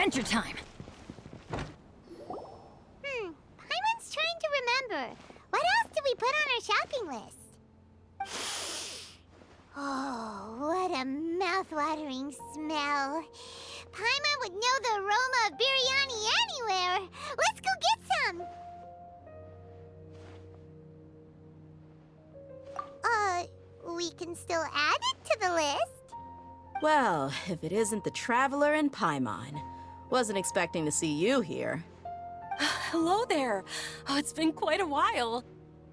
adventure time. Paimon's trying to remember. What else did we put on our shopping list? Oh, what a mouth-watering smell. Paimon would know the aroma of biryani anywhere. Let's go get some. We can still add it to the list. Well, if it isn't the Traveler and Paimon. Wasn't expecting to see you here. Hello there. Oh, it's been quite a while.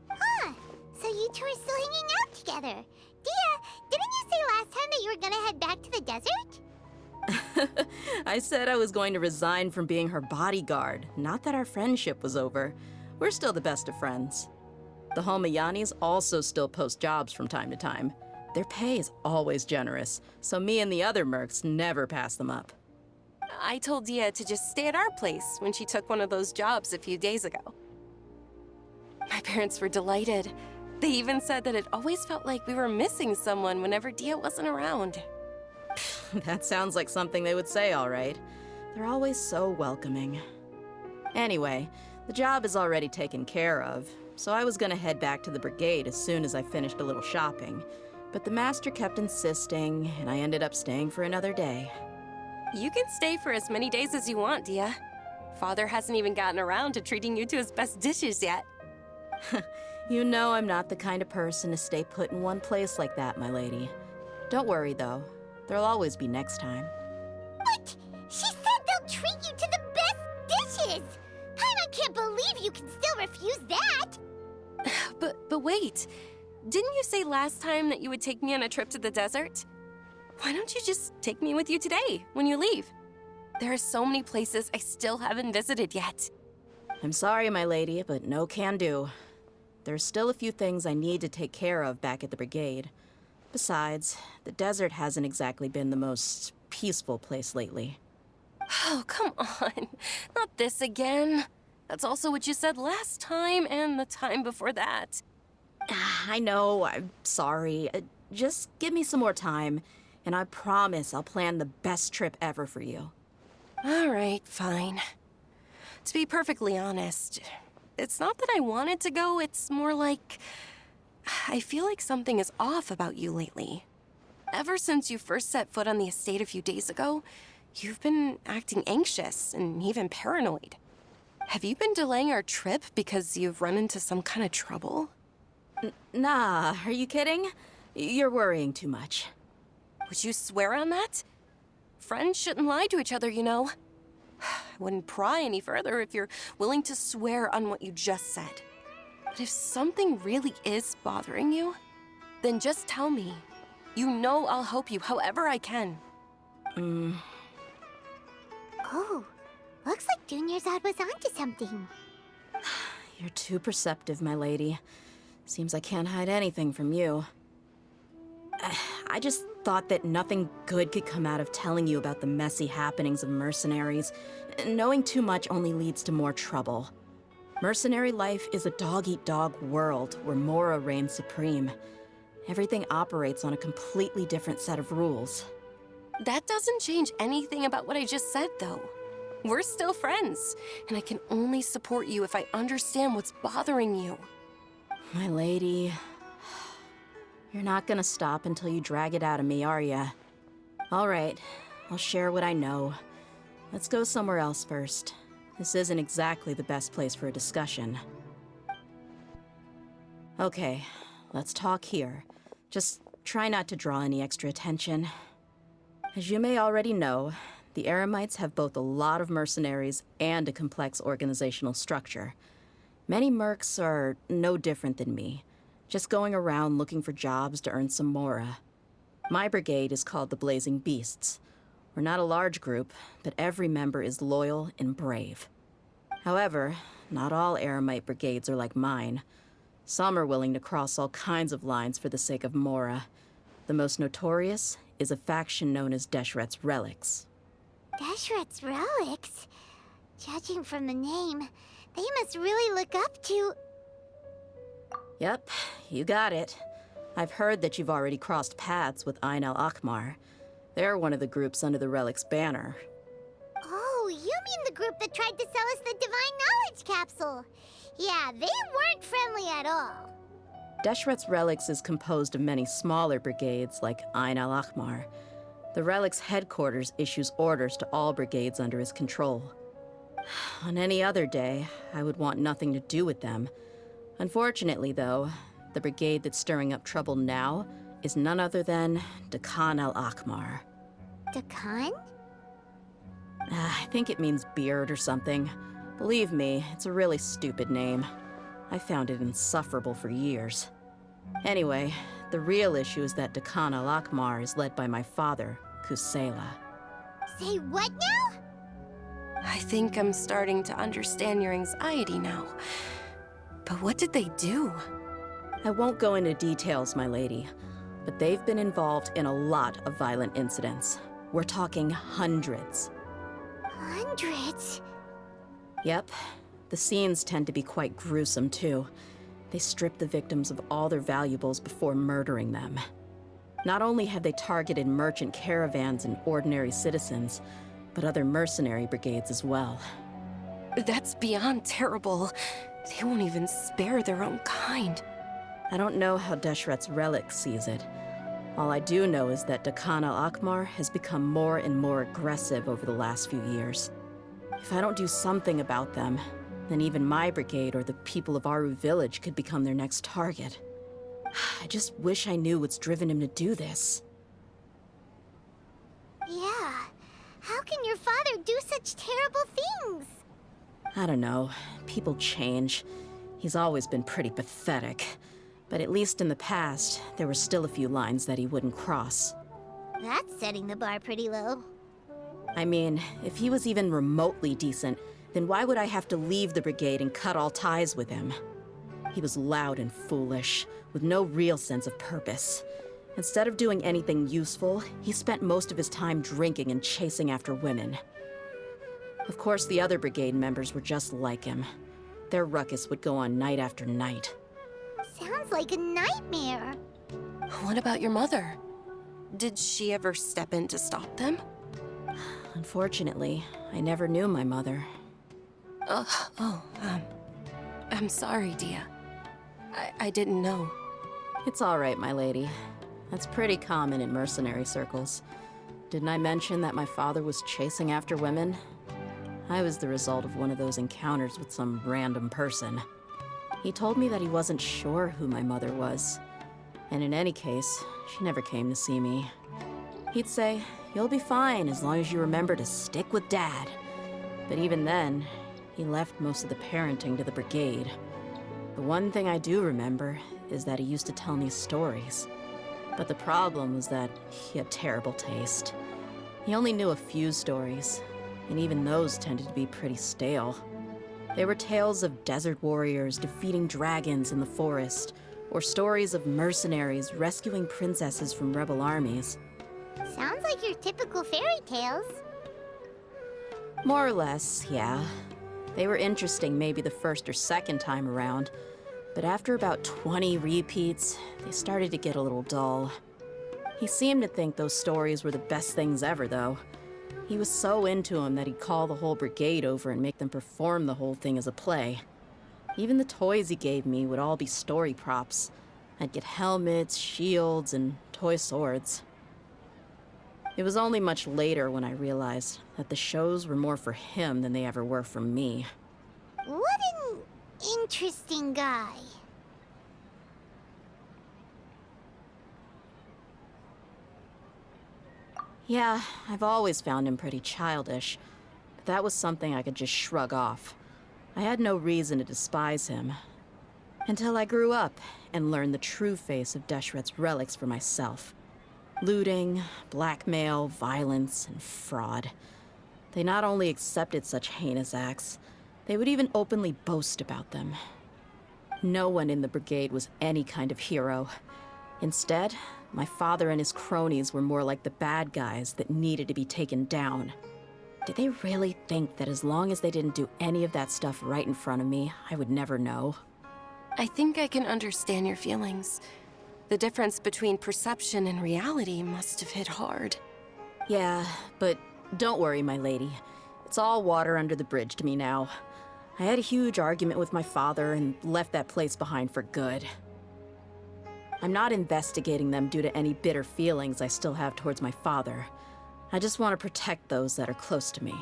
Huh. So you two are still hanging out together. Dehya, didn't you say last time that you were gonna head back to the desert? I said I was going to resign from being her bodyguard, not that our friendship was over. We're still the best of friends. The Homayanis also still post jobs from time to time. Their pay is always generous, so me and the other mercs never pass them up. I told Dehya to just stay at our place when she took one of those jobs a few days ago. My parents were delighted. They even said that it always felt like we were missing someone whenever Dehya wasn't around. That sounds like something they would say, all right. They're always so welcoming. Anyway, the job is already taken care of, so I was gonna head back to the brigade as soon as I finished a little shopping. But the master kept insisting, and I ended up staying for another day. You can stay for as many days as you want, Dehya. Father hasn't even gotten around to treating you to his best dishes yet. You know I'm not the kind of person to stay put in one place like that, my lady. Don't worry, though. There'll always be next time. What? She said they'll treat you to the best dishes! Paimon can't believe you can still refuse that! But wait. Didn't you say last time that you would take me on a trip to the desert? Why don't you just take me with you today, when you leave? There are so many places I still haven't visited yet. I'm sorry, my lady, but no can do. There's still a few things I need to take care of back at the brigade. Besides, the desert hasn't exactly been the most peaceful place lately. Oh, come on. Not this again. That's also what you said last time and the time before that. I know, I'm sorry. Just give me some more time, and I promise I'll plan the best trip ever for you. All right, fine. To be perfectly honest, it's not that I wanted to go, it's more like I feel like something is off about you lately. Ever since you first set foot on the estate a few days ago, you've been acting anxious and even paranoid. Have you been delaying our trip because you've run into some kind of trouble? Nah, are you kidding? You're worrying too much. Would you swear on that? Friends shouldn't lie to each other, you know. I wouldn't pry any further if you're willing to swear on what you just said. But if something really is bothering you, then just tell me. You know I'll help you however I can. Oh, looks like Dunyarzad was onto something. You're too perceptive, my lady. Seems I can't hide anything from you. I just thought that nothing good could come out of telling you about the messy happenings of mercenaries. Knowing too much only leads to more trouble. Mercenary life is a dog-eat-dog world where Mora reigns supreme. Everything operates on a completely different set of rules. That doesn't change anything about what I just said, though. We're still friends, and I can only support you if I understand what's bothering you. My lady, you're not gonna stop until you drag it out of me, are ya? All right, I'll share what I know. Let's go somewhere else first. This isn't exactly the best place for a discussion. Okay, let's talk here. Just try not to draw any extra attention. As you may already know, the Eremites have both a lot of mercenaries and a complex organizational structure. Many mercs are no different than me, just going around looking for jobs to earn some mora. My brigade is called the Blazing Beasts. We're not a large group, but every member is loyal and brave. However, not all Eremite brigades are like mine. Some are willing to cross all kinds of lines for the sake of mora. The most notorious is a faction known as Deshret's Relics. Deshret's Relics? Judging from the name, they must really look up to... Yep, you got it. I've heard that you've already crossed paths with Ain al-Akmar. They're one of the groups under the Relic's banner. Oh, group that tried to sell us the Divine Knowledge Capsule. Yeah, they weren't friendly at all. Deshret's Relics is composed of many smaller brigades like Ain al-Ahmar. The Relic's headquarters issues orders to all brigades under his control. On any other day, I would want nothing to do with them. Unfortunately, though, the brigade that's stirring up trouble now is none other than Dakan al-Ahmar. Dakan? I think it means beard or something. Believe me, it's a really stupid name. I found it insufferable for years. Anyway, the real issue is that Dakan al-Ahmar is led by my father, Kusela. Say what now? I think I'm starting to understand your anxiety now. But what did they do? I won't go into details, my lady, but they've been involved in a lot of violent incidents. We're talking hundreds. Hundreds? Yep. The scenes tend to be quite gruesome, too. They strip the victims of all their valuables before murdering them. Not only have they targeted merchant caravans and ordinary citizens, but other mercenary brigades as well. That's beyond terrible. They won't even spare their own kind. I don't know how Deshret's Relic sees it. All I do know is that Dakan al-Ahmar has become more and more aggressive over the last few years. If I don't do something about them, then even my brigade or the people of Aru village could become their next target. I just wish I knew what's driven him to do this. Yeah. How can your father do such terrible things? I don't know. People change. He's always been pretty pathetic. But at least in the past, there were still a few lines that he wouldn't cross. That's setting the bar pretty low. I mean, if he was even remotely decent, then why would I have to leave the brigade and cut all ties with him? He was loud and foolish, with no real sense of purpose. Instead of doing anything useful, he spent most of his time drinking and chasing after women. Of course, the other brigade members were just like him. Their ruckus would go on night after night. Sounds like a nightmare. What about your mother? Did she ever step in to stop them? Unfortunately, I never knew my mother. I'm sorry, Dehya. I didn't know. It's all right, my lady. That's pretty common in mercenary circles. Didn't I mention that my father was chasing after women? I was the result of one of those encounters with some random person. He told me that he wasn't sure who my mother was. And in any case, she never came to see me. He'd say, "You'll be fine as long as you remember to stick with Dad." But even then, he left most of the parenting to the brigade. The one thing I do remember is that he used to tell me stories. But the problem was that he had terrible taste. He only knew a few stories, and even those tended to be pretty stale. They were tales of desert warriors defeating dragons in the forest, or stories of mercenaries rescuing princesses from rebel armies. Sounds like your typical fairy tales. More or less, yeah. They were interesting maybe the first or second time around, but after about 20 repeats, they started to get a little dull. He seemed to think those stories were the best things ever, though. He was so into them that he'd call the whole brigade over and make them perform the whole thing as a play. Even the toys he gave me would all be story props. I'd get helmets, shields, and toy swords. It was only much later when I realized that the shows were more for him than they ever were for me. What an interesting guy. Yeah, I've always found him pretty childish, but that was something I could just shrug off. I had no reason to despise him. Until I grew up and learned the true face of Deshret's Relics for myself. Looting, blackmail, violence, and fraud. They not only accepted such heinous acts, they would even openly boast about them. No one in the brigade was any kind of hero. Instead, my father and his cronies were more like the bad guys that needed to be taken down. Did they really think that as long as they didn't do any of that stuff right in front of me, I would never know? I think I can understand your feelings. The difference between perception and reality must have hit hard. Yeah, but don't worry, my lady. It's all water under the bridge to me now. I had a huge argument with my father and left that place behind for good. I'm not investigating them due to any bitter feelings I still have towards my father. I just want to protect those that are close to me.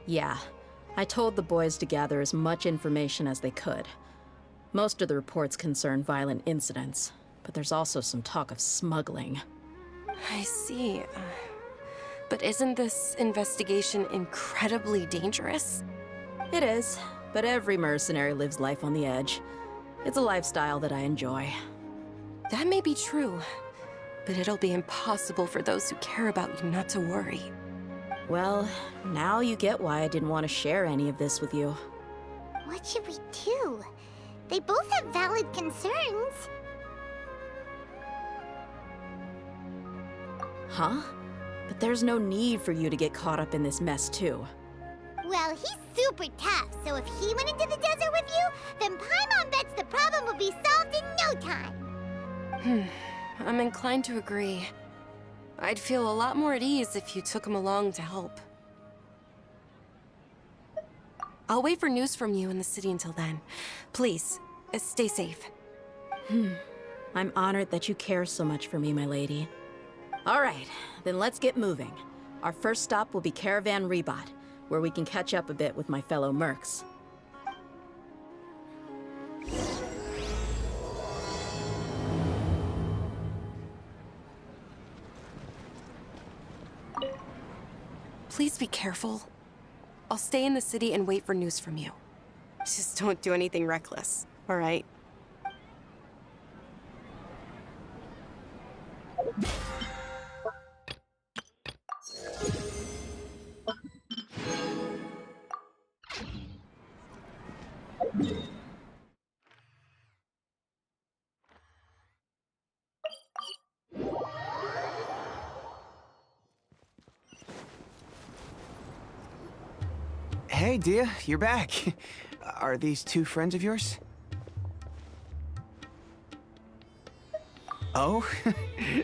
Yeah, I told the boys to gather as much information as they could. Most of the reports concern violent incidents, but there's also some talk of smuggling. I see. But isn't this investigation incredibly dangerous? It is, but every mercenary lives life on the edge. It's a lifestyle that I enjoy. That may be true, but it'll be impossible for those who care about you not to worry. Well, now you get why I didn't want to share any of this with you. What should we do? They both have valid concerns. Huh? But there's no need for you to get caught up in this mess, too. Well, he's super tough, so if he went into the desert with you, then Paimon bets the problem will be solved in no time. I'm inclined to agree. I'd feel a lot more at ease if you took him along to help. I'll wait for news from you in the city until then. Please, stay safe. I'm honored that you care so much for me, my lady. All right, then let's get moving. Our first stop will be Caravan Rebot, where we can catch up a bit with my fellow mercs. Please be careful. I'll stay in the city and wait for news from you. Just don't do anything reckless, all right? Hey, Dehya, you're back. Are these two friends of yours? Oh,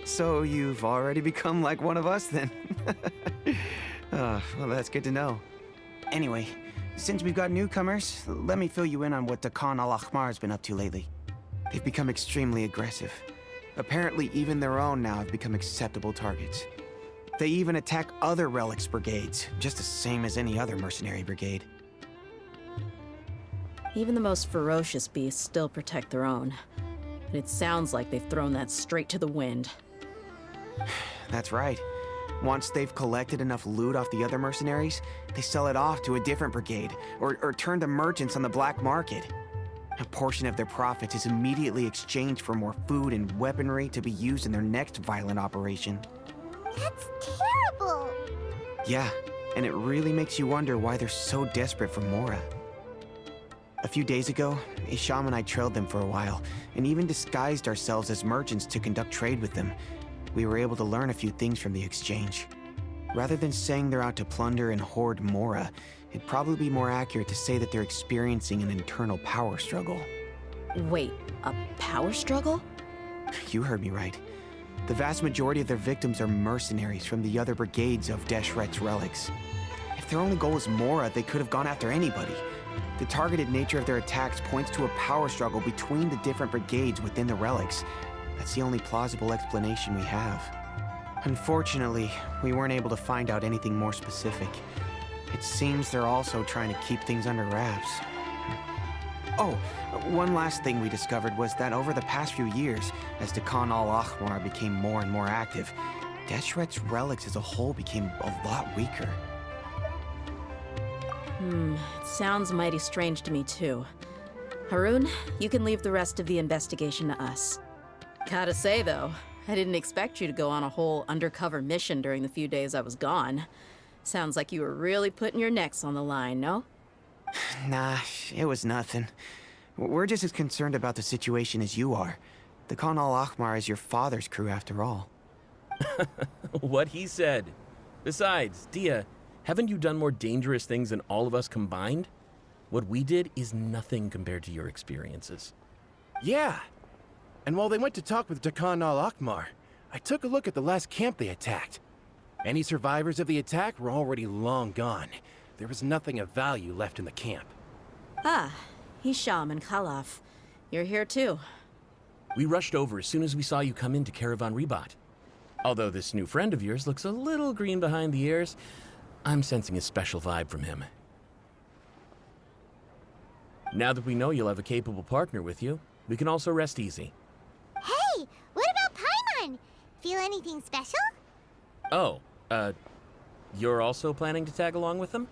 so you've already become like one of us then? Well, that's good to know. Anyway, since we've got newcomers, let me fill you in on what Dakan al-Ahmar has been up to lately. They've become extremely aggressive. Apparently, even their own now have become acceptable targets. They even attack other relics brigades, just the same as any other mercenary brigade. Even the most ferocious beasts still protect their own. And it sounds like they've thrown that straight to the wind. That's right. Once they've collected enough loot off the other mercenaries, they sell it off to a different brigade, or turn to merchants on the black market. A portion of their profits is immediately exchanged for more food and weaponry to be used in their next violent operation. That's terrible! Yeah, and it really makes you wonder why they're so desperate for Mora. A few days ago, Isham and I trailed them for a while, and even disguised ourselves as merchants to conduct trade with them. We were able to learn a few things from the exchange. Rather than saying they're out to plunder and hoard Mora, it'd probably be more accurate to say that they're experiencing an internal power struggle. Wait, a power struggle? You heard me right. The vast majority of their victims are mercenaries from the other brigades of Deshret's relics. If their only goal is Mora, they could have gone after anybody. The targeted nature of their attacks points to a power struggle between the different brigades within the relics. That's the only plausible explanation we have. Unfortunately, we weren't able to find out anything more specific. It seems they're also trying to keep things under wraps. Oh, one last thing we discovered was that over the past few years, as Dakan al-Ahmar became more and more active, Deshret's relics as a whole became a lot weaker. It sounds mighty strange to me too. Harun, you can leave the rest of the investigation to us. Gotta say though, I didn't expect you to go on a whole undercover mission during the few days I was gone. Sounds like you were really putting your necks on the line, no? Nah, it was nothing. We're just as concerned about the situation as you are. The Dakan al-Ahmar is your father's crew after all. What he said. Besides, Dehya, haven't you done more dangerous things than all of us combined? What we did is nothing compared to your experiences. Yeah. And while they went to talk with Dakan al-Ahmar, I took a look at the last camp they attacked. Any survivors of the attack were already long gone. There was nothing of value left in the camp. Ah, Hisham and Khalaf. You're here too. We rushed over as soon as we saw you come into Caravan Rebat. Although this new friend of yours looks a little green behind the ears, I'm sensing a special vibe from him. Now that we know you'll have a capable partner with you, we can also rest easy. Hey, what about Paimon? Feel anything special? Oh, you're also planning to tag along with them?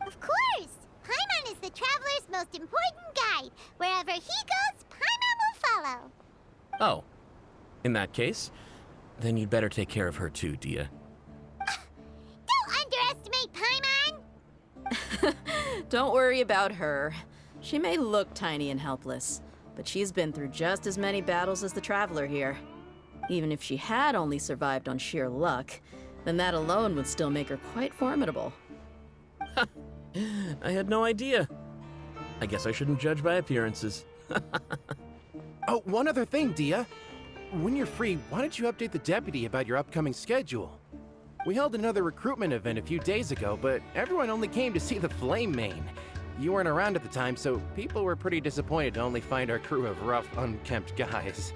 Of course! Paimon is the traveler's most important guide. Wherever he goes, Paimon will follow. Oh, in that case, then you'd better take care of her too, Dehya. Don't underestimate Paimon! Don't worry about her. She may look tiny and helpless, but she's been through just as many battles as the Traveler here. Even if she had only survived on sheer luck, then that alone would still make her quite formidable. I had no idea. I guess I shouldn't judge by appearances. Oh, one other thing, Dehya. When you're free, why don't you update the deputy about your upcoming schedule? We held another recruitment event a few days ago, but everyone only came to see the Flame Main. You weren't around at the time, so people were pretty disappointed to only find our crew of rough, unkempt guys.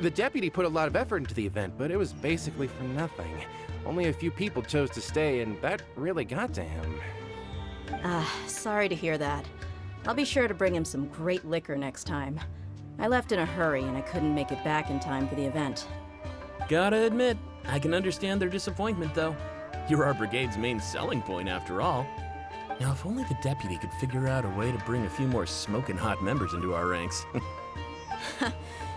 The deputy put a lot of effort into the event, but it was basically for nothing. Only a few people chose to stay, and that really got to him. Sorry to hear that. I'll be sure to bring him some great liquor next time. I left in a hurry and I couldn't make it back in time for the event. Gotta admit, I can understand their disappointment, though. You're our brigade's main selling point, after all. Now, if only the deputy could figure out a way to bring a few more smoking hot members into our ranks.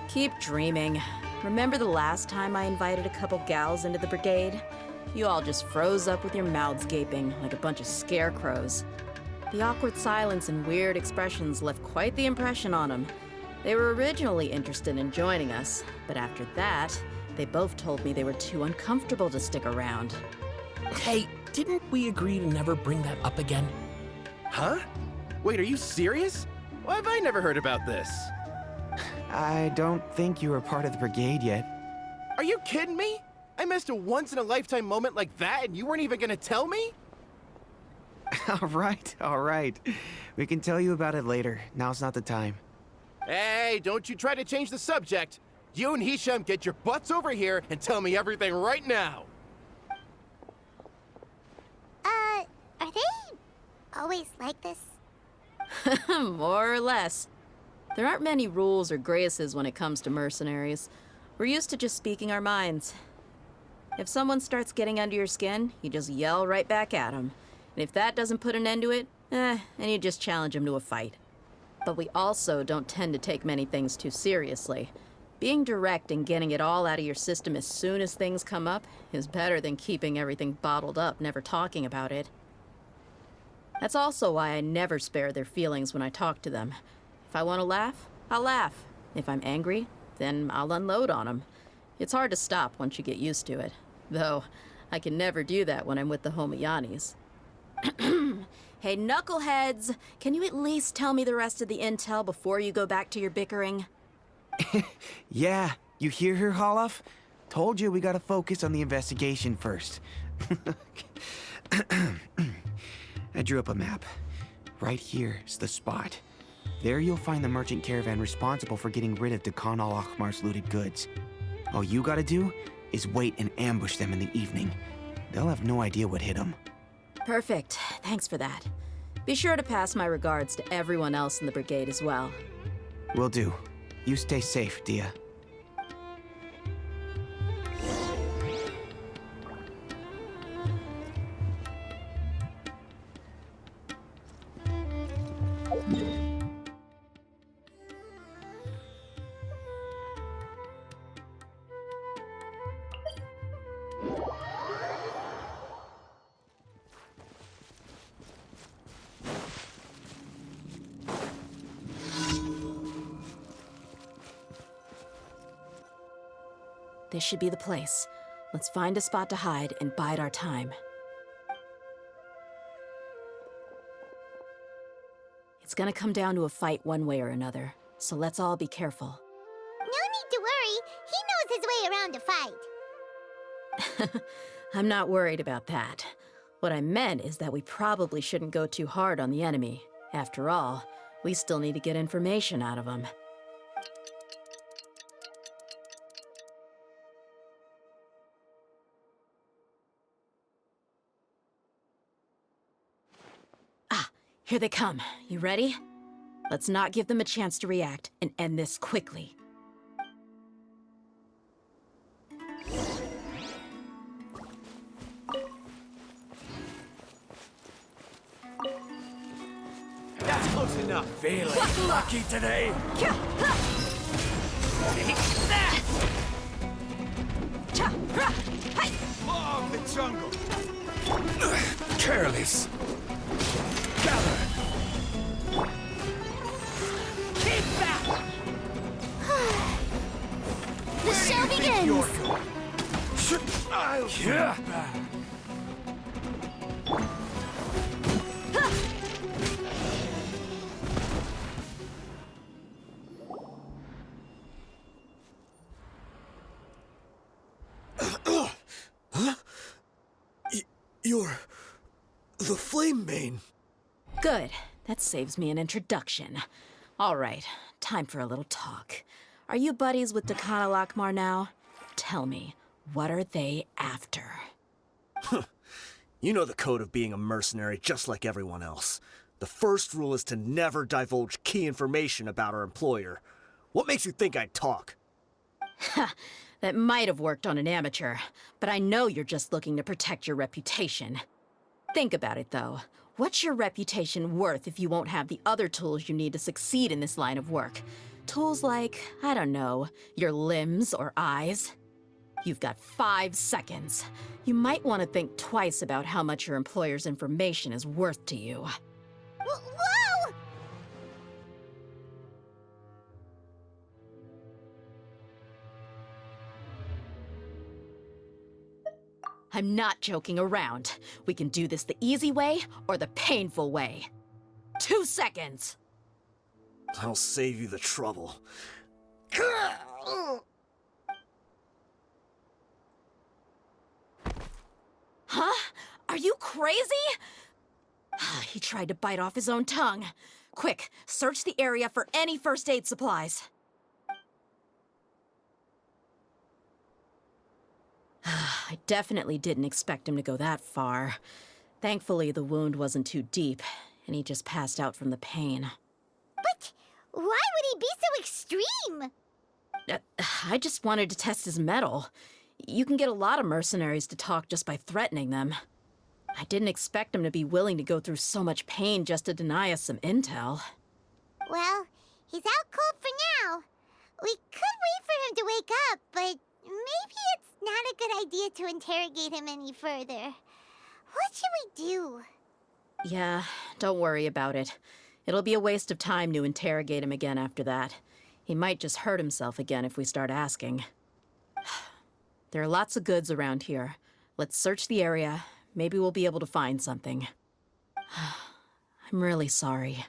Keep dreaming. Remember the last time I invited a couple gals into the brigade? You all just froze up with your mouths gaping like a bunch of scarecrows. The awkward silence and weird expressions left quite the impression on them. They were originally interested in joining us, but after that, they both told me they were too uncomfortable to stick around. Hey, didn't we agree to never bring that up again? Huh? Wait, are you serious? Why have I never heard about this? I don't think you were part of the brigade yet. Are you kidding me? I missed a once-in-a-lifetime moment like that and you weren't even gonna tell me? All right. We can tell you about it later. Now's not the time. Hey, don't you try to change the subject. You and Hisham get your butts over here and tell me everything right now. Are they always like this? More or less. There aren't many rules or graces when it comes to mercenaries. We're used to just speaking our minds. If someone starts getting under your skin, you just yell right back at them. And if that doesn't put an end to it, then you just challenge them to a fight. But we also don't tend to take many things too seriously. Being direct and getting it all out of your system as soon as things come up is better than keeping everything bottled up, never talking about it. That's also why I never spare their feelings when I talk to them. If I want to laugh, I'll laugh. If I'm angry, then I'll unload on them. It's hard to stop once you get used to it. Though, I can never do that when I'm with the Homayanis. Hey, knuckleheads! Can you at least tell me the rest of the intel before you go back to your bickering? Yeah, you hear her, Holloff? Told you we gotta focus on the investigation first. I drew up a map. Right here's the spot. There you'll find the merchant caravan responsible for getting rid of Dekhan al-Ahmar's looted goods. All you gotta do is wait and ambush them in the evening. They'll have no idea what hit them. Perfect. Thanks for that. Be sure to pass my regards to everyone else in the brigade as well. Will do. You stay safe, Dehya. This should be the place. Let's find a spot to hide and bide our time. It's gonna come down to a fight one way or another, so let's all be careful. No need to worry. He knows his way around a fight. I'm not worried about that. What I meant is that we probably shouldn't go too hard on the enemy. After all, we still need to get information out of them. Ah, here they come. You ready? Let's not give them a chance to react and end this quickly. That's close enough. Feeling lucky today? Take that! Love the jungle. Careless. Gather. Keep back. The show begins! I'll get back. You're the Flame Main. Good. That saves me an introduction. All right, time for a little talk. Are you buddies with Dakana Lakmar now? Tell me, what are they after? You know the code of being a mercenary just like everyone else. The first rule is to never divulge key information about our employer. What makes you think I'd talk? That might have worked on an amateur, but I know you're just looking to protect your reputation. Think about it, though. What's your reputation worth if you won't have the other tools you need to succeed in this line of work? Tools like, I don't know, your limbs or eyes? You've got 5 seconds. You might want to think twice about how much your employer's information is worth to you. Whoa! I'm not joking around. We can do this the easy way or the painful way. 2 seconds! I'll save you the trouble. Huh? Are you crazy? He tried to bite off his own tongue. Quick, search the area for any first aid supplies. I definitely didn't expect him to go that far. Thankfully, the wound wasn't too deep, and he just passed out from the pain. But why would he be so extreme? I just wanted to test his mettle. You can get a lot of mercenaries to talk just by threatening them. I didn't expect him to be willing to go through so much pain just to deny us some intel. Well, he's out cold for now. We could wait for him to wake up, but maybe it's not a good idea to interrogate him any further. What should we do? Yeah, don't worry about it. It'll be a waste of time to interrogate him again after that. He might just hurt himself again if we start asking. There are lots of goods around here. Let's search the area. Maybe we'll be able to find something. I'm really sorry.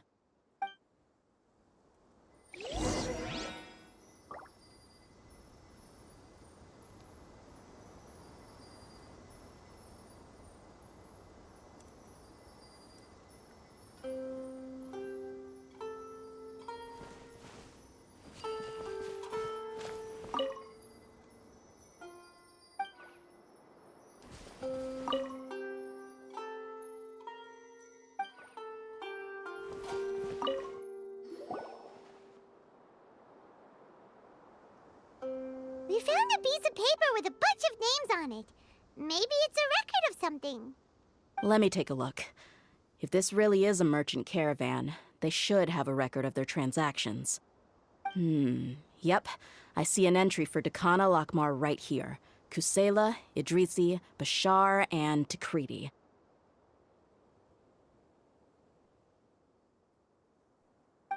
We found a piece of paper with a bunch of names on it. Maybe it's a record of something. Let me take a look. If this really is a merchant caravan, they should have a record of their transactions. Yep. I see an entry for Dakana Lakmar right here. Kusela, Idrisi, Bashar, and Takriti.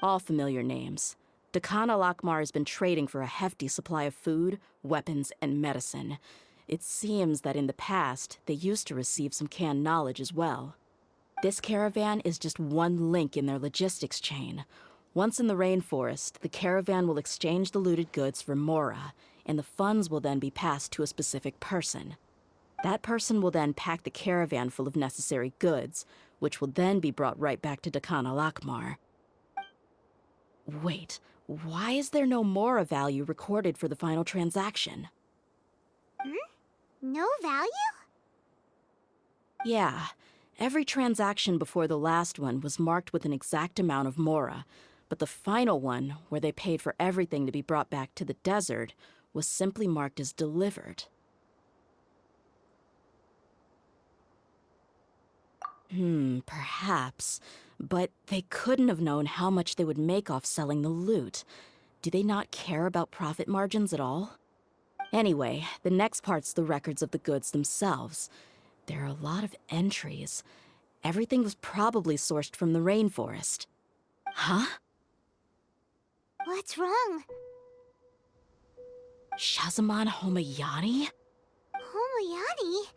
All familiar names. Dakana Lakmar has been trading for a hefty supply of food, weapons, and medicine. It seems that in the past, they used to receive some canned knowledge as well. This caravan is just one link in their logistics chain. Once in the rainforest, the caravan will exchange the looted goods for Mora, and the funds will then be passed to a specific person. That person will then pack the caravan full of necessary goods, which will then be brought right back to Dakan al-Akmar. Wait, why is there no Mora value recorded for the final transaction? No value? Yeah, every transaction before the last one was marked with an exact amount of Mora, but the final one, where they paid for everything to be brought back to the desert, was simply marked as delivered. Perhaps. But they couldn't have known how much they would make off selling the loot. Do they not care about profit margins at all? Anyway, the next part's the records of the goods themselves. There are a lot of entries. Everything was probably sourced from the rainforest. Huh? What's wrong? Shazamon Homayani? Homayani?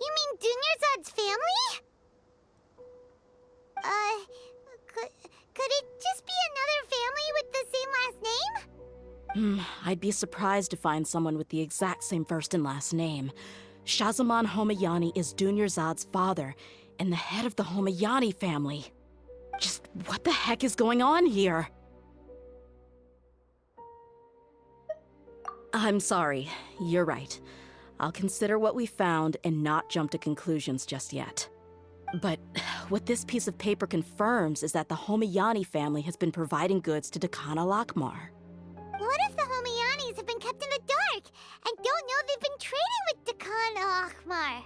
You mean Dunyarzad's family? Could it just be another family with the same last name? I'd be surprised to find someone with the exact same first and last name. Shazamon Homayani is Dunyarzad's father, and the head of the Homayani family. Just what the heck is going on here? I'm sorry, you're right. I'll consider what we found and not jump to conclusions just yet. But what this piece of paper confirms is that the Homayani family has been providing goods to Dakan al-Akmar. What if the Homayanis have been kept in the dark and don't know they've been trading with Dakan al-Akmar?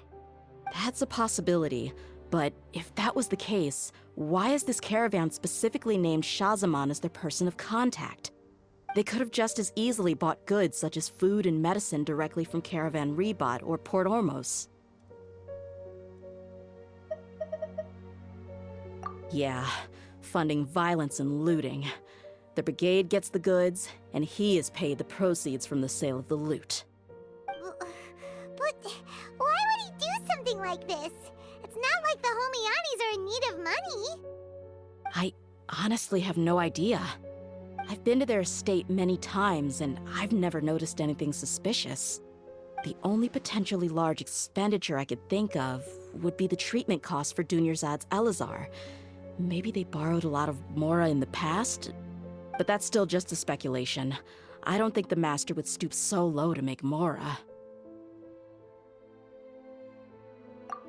That's a possibility, but if that was the case, why is this caravan specifically named Shazamon as their person of contact? They could have just as easily bought goods such as food and medicine directly from Caravan Rebot or Port Ormos. Yeah, funding violence and looting. The brigade gets the goods, and he is paid the proceeds from the sale of the loot. But why would he do something like this? It's not like the Homayanis are in need of money. I honestly have no idea. I've been to their estate many times, and I've never noticed anything suspicious. The only potentially large expenditure I could think of would be the treatment costs for Dunyarzad's Elazar. Maybe they borrowed a lot of Mora in the past? But that's still just a speculation. I don't think the Master would stoop so low to make Mora.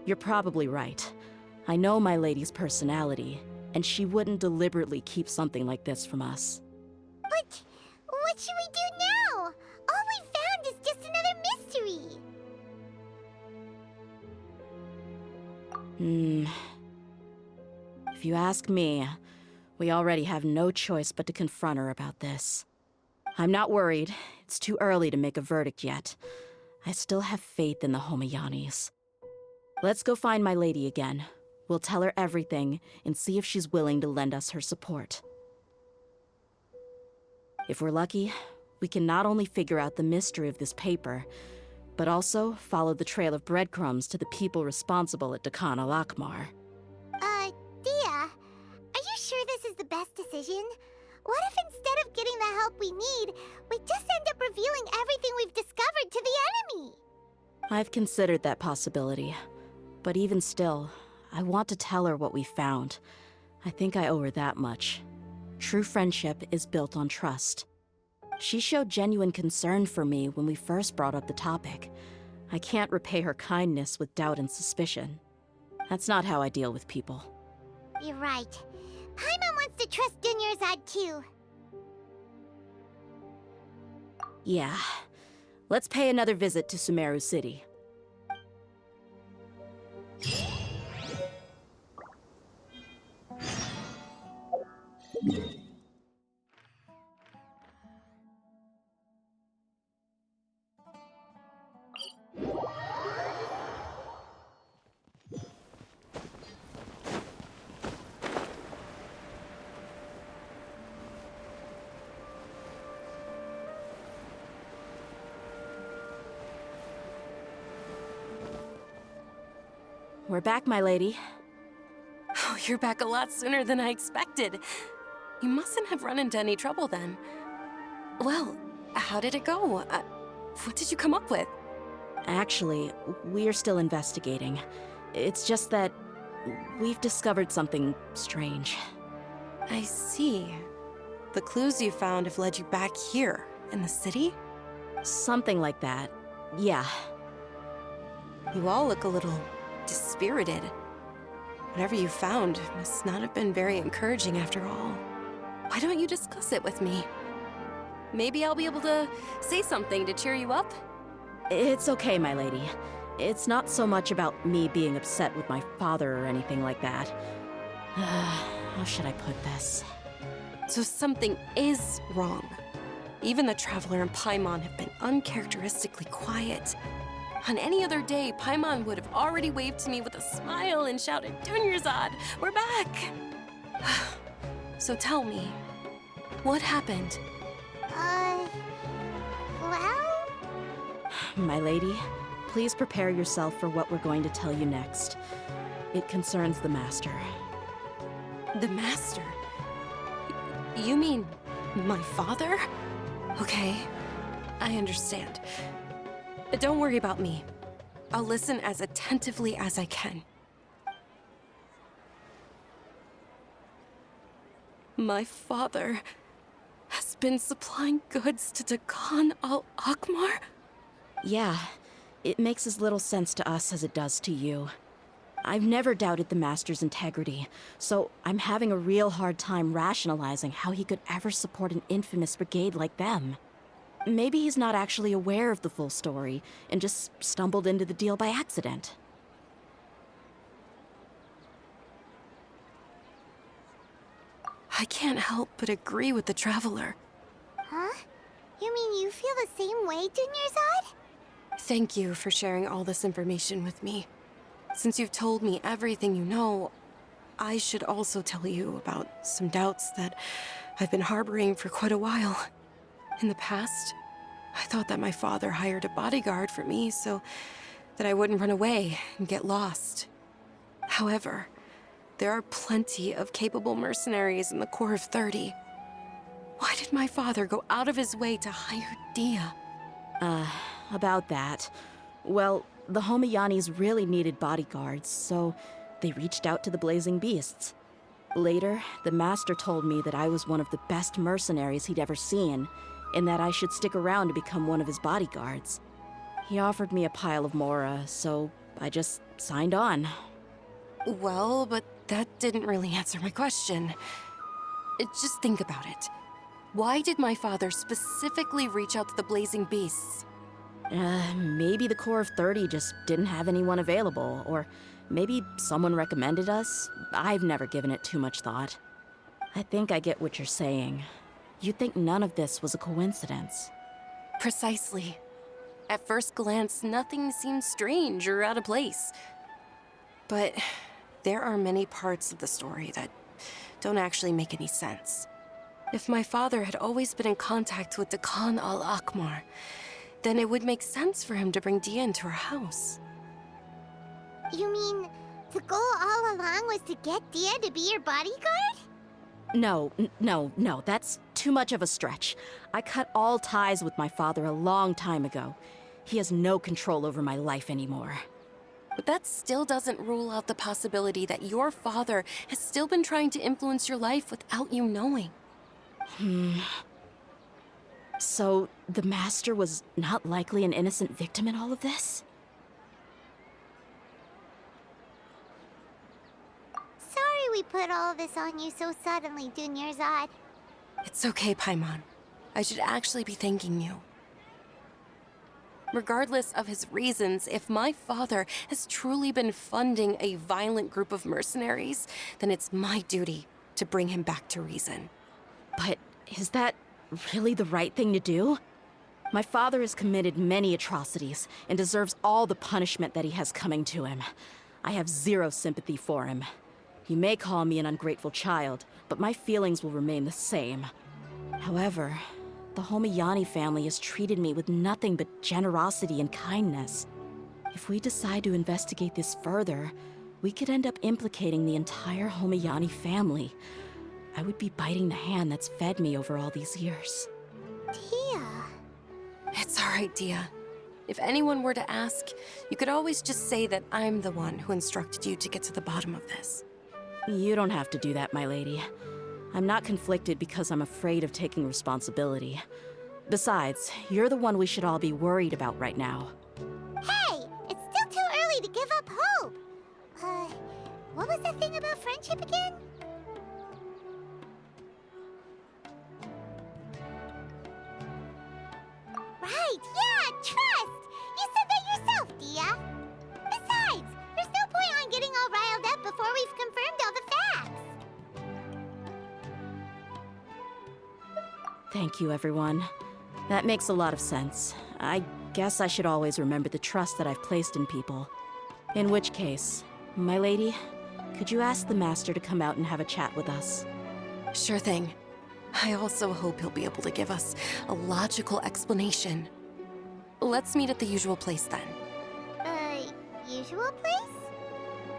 You're probably right. I know my lady's personality, and she wouldn't deliberately keep something like this from us. But what should we do now? All we found is just another mystery. If you ask me, we already have no choice but to confront her about this. I'm not worried. It's too early to make a verdict yet. I still have faith in the Homayanis. Let's go find my lady again. We'll tell her everything and see if she's willing to lend us her support. If we're lucky, we can not only figure out the mystery of this paper, but also follow the trail of breadcrumbs to the people responsible at Dakan al-Akmar. Dehya, are you sure this is the best decision? What if instead of getting the help we need, we just end up revealing everything we've discovered to the enemy? I've considered that possibility, but even still, I want to tell her what we found. I think I owe her that much. True friendship is built on trust. She showed genuine concern for me when we first brought up the topic. I can't repay her kindness with doubt and suspicion. That's not how I deal with people. You're right. Paimon wants to trust Dunyarzad too. Yeah. Let's pay another visit to Sumeru City. We're back, my lady. Oh, you're back a lot sooner than I expected. You mustn't have run into any trouble then. Well, how did it go? What did you come up with? Actually, we're still investigating. It's just that we've discovered something strange. I see. The clues you found have led you back here, in the city? Something like that. Yeah. You all look a little dispirited. Whatever you found must not have been very encouraging after all. Why don't you discuss it with me? Maybe I'll be able to say something to cheer you up? It's okay, my lady. It's not so much about me being upset with my father or anything like that. How should I put this? So something is wrong. Even the Traveler and Paimon have been uncharacteristically quiet. On any other day, Paimon would have already waved to me with a smile and shouted, "Dunyarzad, we're back!" So tell me, what happened? Well? My lady, please prepare yourself for what we're going to tell you next. It concerns the Master. The Master? You mean my father? Okay, I understand. Don't worry about me. I'll listen as attentively as I can. My father has been supplying goods to Dakan al-Akmar? Yeah, it makes as little sense to us as it does to you. I've never doubted the Master's integrity, so I'm having a real hard time rationalizing how he could ever support an infamous brigade like them. Maybe he's not actually aware of the full story and just stumbled into the deal by accident. I can't help but agree with the Traveler. Huh? You mean you feel the same way, Dunyarzad? Thank you for sharing all this information with me. Since you've told me everything you know, I should also tell you about some doubts that I've been harboring for quite a while. In the past, I thought that my father hired a bodyguard for me so that I wouldn't run away and get lost. However, there are plenty of capable mercenaries in the Corps of 30. Why did my father go out of his way to hire Dehya? About that. Well, the Homayanis really needed bodyguards, so they reached out to the Blazing Beasts. Later, the Master told me that I was one of the best mercenaries he'd ever seen, and that I should stick around to become one of his bodyguards. He offered me a pile of mora, so I just signed on. Well, but that didn't really answer my question. Just think about it. Why did my father specifically reach out to the Blazing Beasts? Maybe the Corps of 30 just didn't have anyone available, or maybe someone recommended us. I've never given it too much thought. I think I get what you're saying. You'd think none of this was a coincidence. Precisely. At first glance, nothing seems strange or out of place. But there are many parts of the story that don't actually make any sense. If my father had always been in contact with Dakan al-Akmar, then it would make sense for him to bring Dehya into our house. You mean the goal all along was to get Dehya to be your bodyguard? No, that's too much of a stretch. I cut all ties with my father a long time ago. He has no control over my life anymore. But that still doesn't rule out the possibility that your father has still been trying to influence your life without you knowing. So, the Master was not likely an innocent victim in all of this? Sorry we put all this on you so suddenly, Dunyarzad. It's okay, Paimon. I should actually be thanking you. Regardless of his reasons, if my father has truly been funding a violent group of mercenaries, then it's my duty to bring him back to reason. But is that really the right thing to do? My father has committed many atrocities and deserves all the punishment that he has coming to him. I have zero sympathy for him. You may call me an ungrateful child, but my feelings will remain the same. However, the Homayani family has treated me with nothing but generosity and kindness. If we decide to investigate this further, we could end up implicating the entire Homayani family. I would be biting the hand that's fed me over all these years. Dehya. It's all right, Dehya. If anyone were to ask, you could always just say that I'm the one who instructed you to get to the bottom of this. You don't have to do that, my lady. I'm not conflicted because I'm afraid of taking responsibility. Besides, you're the one we should all be worried about right now. Hey, it's still too early to give up hope. What was that thing about friendship again? Right, yeah, trust! You said that yourself, Dehya. Besides, there's no point on getting all riled up before we've confirmed all the facts. Thank you, everyone. That makes a lot of sense. I guess I should always remember the trust that I've placed in people. In which case, my lady, could you ask the Master to come out and have a chat with us? Sure thing. I also hope he'll be able to give us a logical explanation. Let's meet at the usual place then. Usual place?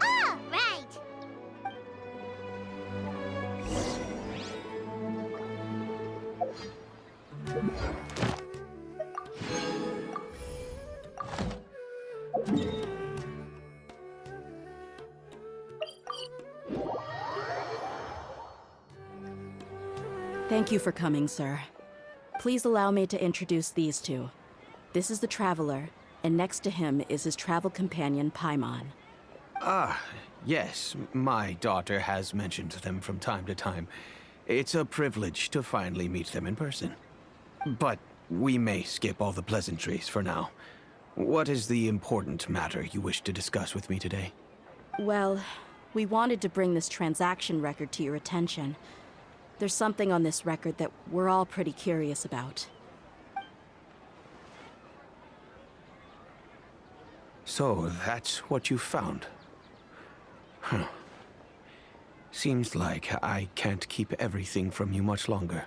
Ah, right! Thank you for coming, sir. Please allow me to introduce these two. This is the Traveler, and next to him is his travel companion, Paimon. Ah, yes. My daughter has mentioned them from time to time. It's a privilege to finally meet them in person. But we may skip all the pleasantries for now. What is the important matter you wish to discuss with me today? Well, we wanted to bring this transaction record to your attention. There's something on this record that we're all pretty curious about. So, that's what you found? Huh. Seems like I can't keep everything from you much longer.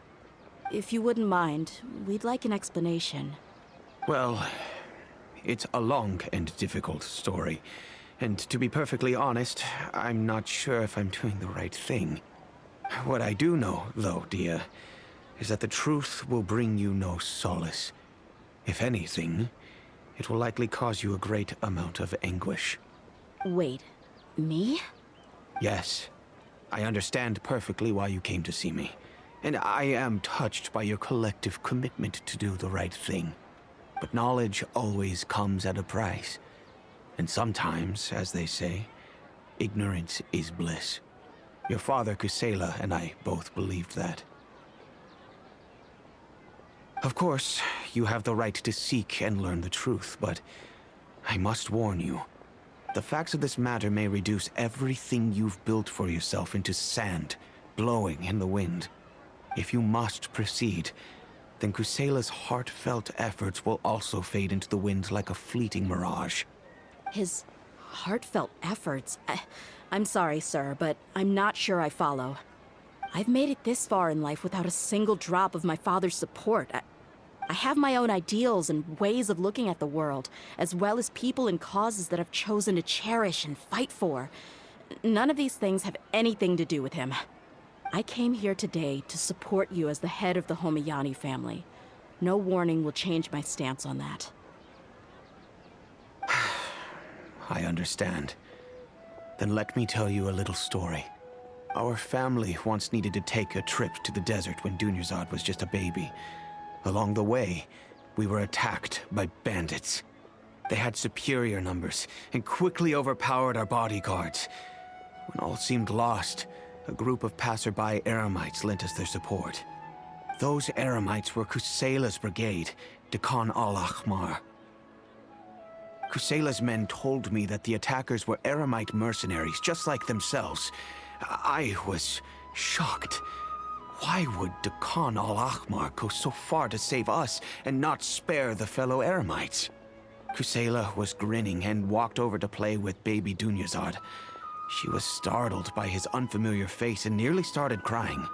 If you wouldn't mind, we'd like an explanation. Well, it's a long and difficult story. And to be perfectly honest, I'm not sure if I'm doing the right thing. What I do know, though, Dehya, is that the truth will bring you no solace. If anything, it will likely cause you a great amount of anguish. Wait, me? Yes. I understand perfectly why you came to see me. And I am touched by your collective commitment to do the right thing. But knowledge always comes at a price. And sometimes, as they say, ignorance is bliss. Your father, Kusela, and I both believed that. Of course, you have the right to seek and learn the truth, but I must warn you. The facts of this matter may reduce everything you've built for yourself into sand, blowing in the wind. If you must proceed, then Kusela's heartfelt efforts will also fade into the wind like a fleeting mirage. His heartfelt efforts? I'm sorry, sir, but I'm not sure I follow. I've made it this far in life without a single drop of my father's support. I have my own ideals and ways of looking at the world, as well as people and causes that I've chosen to cherish and fight for. None of these things have anything to do with him. I came here today to support you as the head of the Homiyani family. No warning will change my stance on that. I understand. Then let me tell you a little story. Our family once needed to take a trip to the desert when Dunyarzad was just a baby. Along the way, we were attacked by bandits. They had superior numbers and quickly overpowered our bodyguards. When all seemed lost, a group of passerby Eremites lent us their support. Those Eremites were Kusela's brigade, Dekan al-Ahmar. Kusela's men told me that the attackers were Eremite mercenaries, just like themselves. I was shocked. Why would Dekan al-Ahmar go so far to save us and not spare the fellow Eremites? Kusela was grinning and walked over to play with baby Dunyarzad. She was startled by his unfamiliar face and nearly started crying.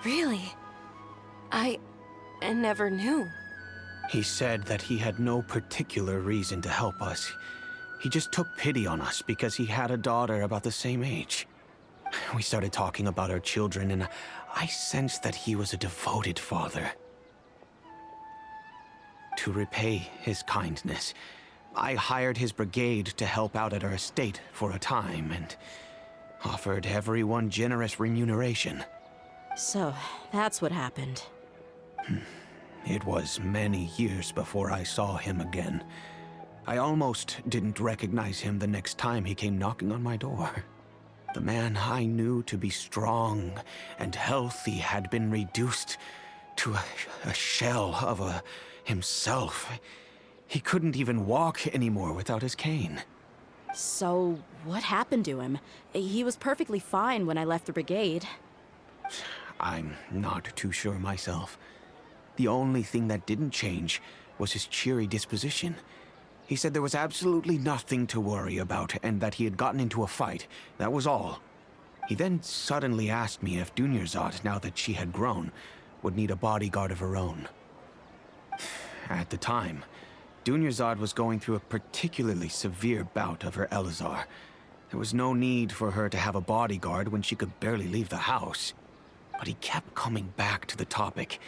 Really? I never knew. He said that he had no particular reason to help us. He just took pity on us because he had a daughter about the same age. We started talking about our children, and I sensed that he was a devoted father. to repay his kindness, I hired his brigade to help out at our estate for a time and offered everyone generous remuneration. So, that's what happened. It was many years before I saw him again. I almost didn't recognize him the next time he came knocking on my door. The man I knew to be strong and healthy had been reduced to a shell of himself. He couldn't even walk anymore without his cane. So, what happened to him? He was perfectly fine when I left the brigade. I'm not too sure myself. The only thing that didn't change was his cheery disposition. He said there was absolutely nothing to worry about and that he had gotten into a fight. That was all. He then suddenly asked me if Dunyarzad, now that she had grown, would need a bodyguard of her own. At the time, Dunyarzad was going through a particularly severe bout of her Elazar. There was no need for her to have a bodyguard when she could barely leave the house. But he kept coming back to the topic.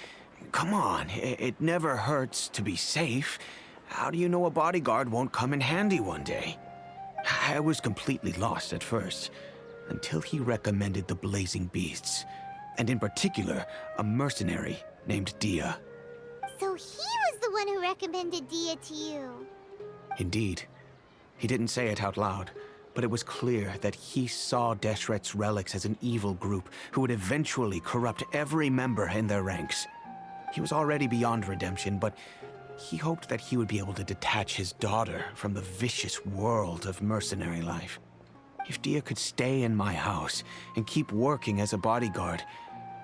Come on, it never hurts to be safe. How do you know a bodyguard won't come in handy one day? I was completely lost at first, until he recommended the Blazing Beasts, and in particular, a mercenary named Dehya. So he was the one who recommended Dehya to you. Indeed. He didn't say it out loud, but it was clear that he saw Deshret's relics as an evil group who would eventually corrupt every member in their ranks. He was already beyond redemption, but he hoped that he would be able to detach his daughter from the vicious world of mercenary life. If Dehya could stay in my house and keep working as a bodyguard,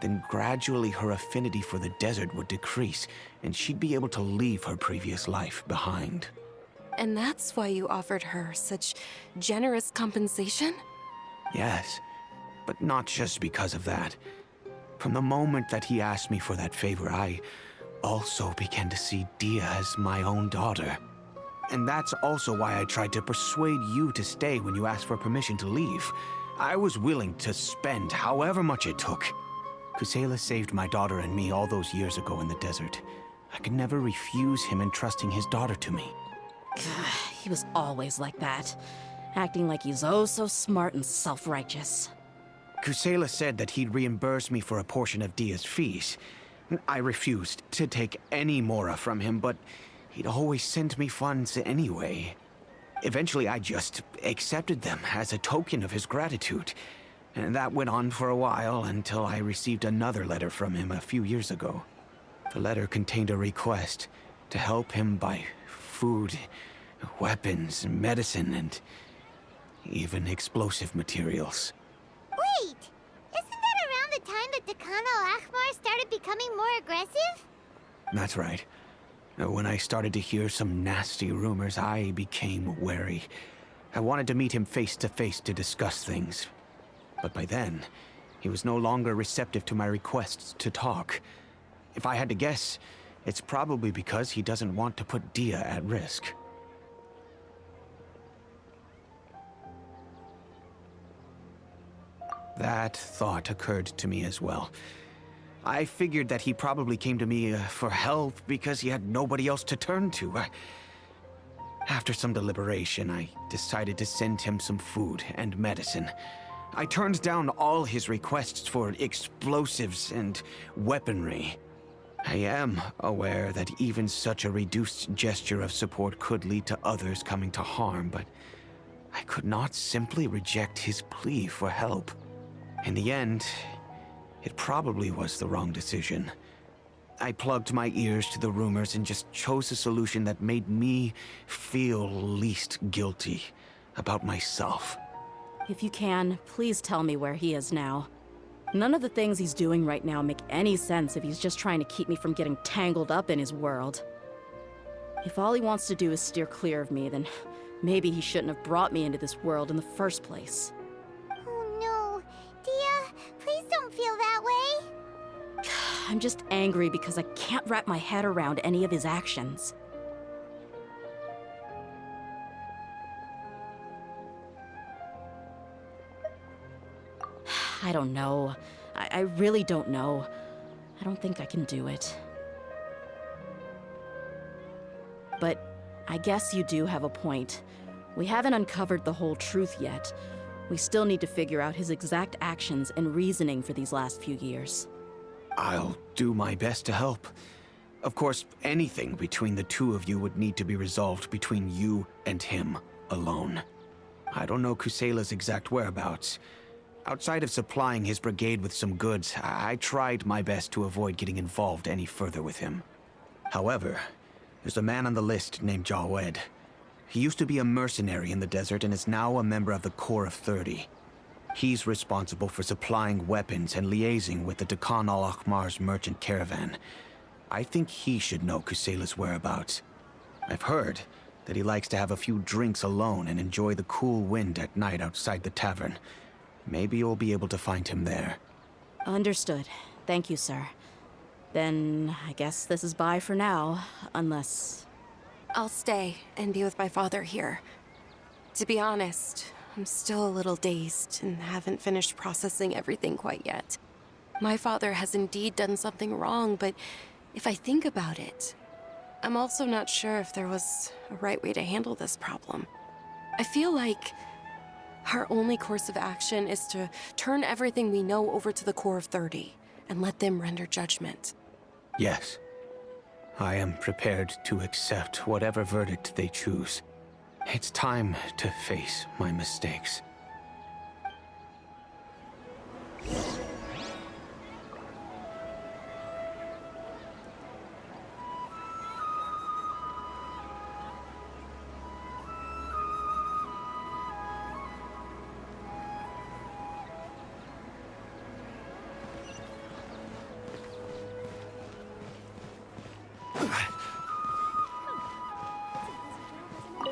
then gradually her affinity for the desert would decrease, and she'd be able to leave her previous life behind. And that's why you offered her such generous compensation? Yes, but not just because of that. From the moment that he asked me for that favor, I also began to see Dehya as my own daughter. And that's also why I tried to persuade you to stay when you asked for permission to leave. I was willing to spend however much it took. Kusela saved my daughter and me all those years ago in the desert. I could never refuse him entrusting his daughter to me. He was always like that, acting like he's oh so smart and self-righteous. Kusela said that he'd reimburse me for a portion of Dehya's fees. I refused to take any mora from him, but he'd always sent me funds anyway. Eventually, I just accepted them as a token of his gratitude. And that went on for a while until I received another letter from him a few years ago. The letter contained a request to help him buy food, weapons, medicine, and even explosive materials. Wait! Isn't that around the time that the Khan al-Ahmar started becoming more aggressive? That's right. When I started to hear some nasty rumors, I became wary. I wanted to meet him face to face to discuss things. But by then, he was no longer receptive to my requests to talk. If I had to guess, it's probably because he doesn't want to put Dehya at risk. That thought occurred to me as well. I figured that he probably came to me for help because he had nobody else to turn to. After some deliberation, I decided to send him some food and medicine. I turned down all his requests for explosives and weaponry. I am aware that even such a reduced gesture of support could lead to others coming to harm, but I could not simply reject his plea for help. In the end, it probably was the wrong decision. I plugged my ears to the rumors and just chose a solution that made me feel least guilty about myself. If you can, please tell me where he is now. None of the things he's doing right now make any sense if he's just trying to keep me from getting tangled up in his world. If all he wants to do is steer clear of me, then maybe he shouldn't have brought me into this world in the first place. Oh no. Dehya, please don't feel that way. I'm just angry because I can't wrap my head around any of his actions. I don't know. I really don't know. I don't think I can do it. but I guess you do have a point. We haven't uncovered the whole truth yet. We still need to figure out his exact actions and reasoning for these last few years. I'll do my best to help. Of course, anything between the two of you would need to be resolved between you and him alone. I don't know Kusela's exact whereabouts. Outside of supplying his brigade with some goods, I tried my best to avoid getting involved any further with him. However, there's a man on the list named Jawed. He used to be a mercenary in the desert and is now a member of the Corps of 30. He's responsible for supplying weapons and liaising with the Dakan al-Akhmar's merchant caravan. I think he should know Kusela's whereabouts. I've heard that he likes to have a few drinks alone and enjoy the cool wind at night outside the tavern. Maybe you'll be able to find him there. Understood. Thank you, sir. Then I guess this is bye for now, unless... I'll stay and be with my father here. To be honest, I'm still a little dazed and haven't finished processing everything quite yet. My father has indeed done something wrong, but if I think about it, I'm also not sure if there was a right way to handle this problem. I feel like our only course of action is to turn everything we know over to the Corps of 30 and let them render judgment. Yes. I am prepared to accept whatever verdict they choose. It's time to face my mistakes.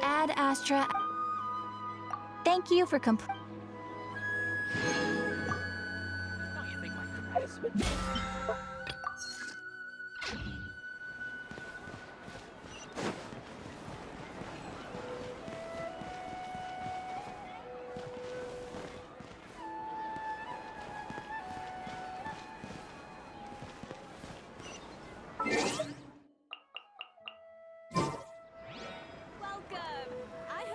Ad Astra. Thank you for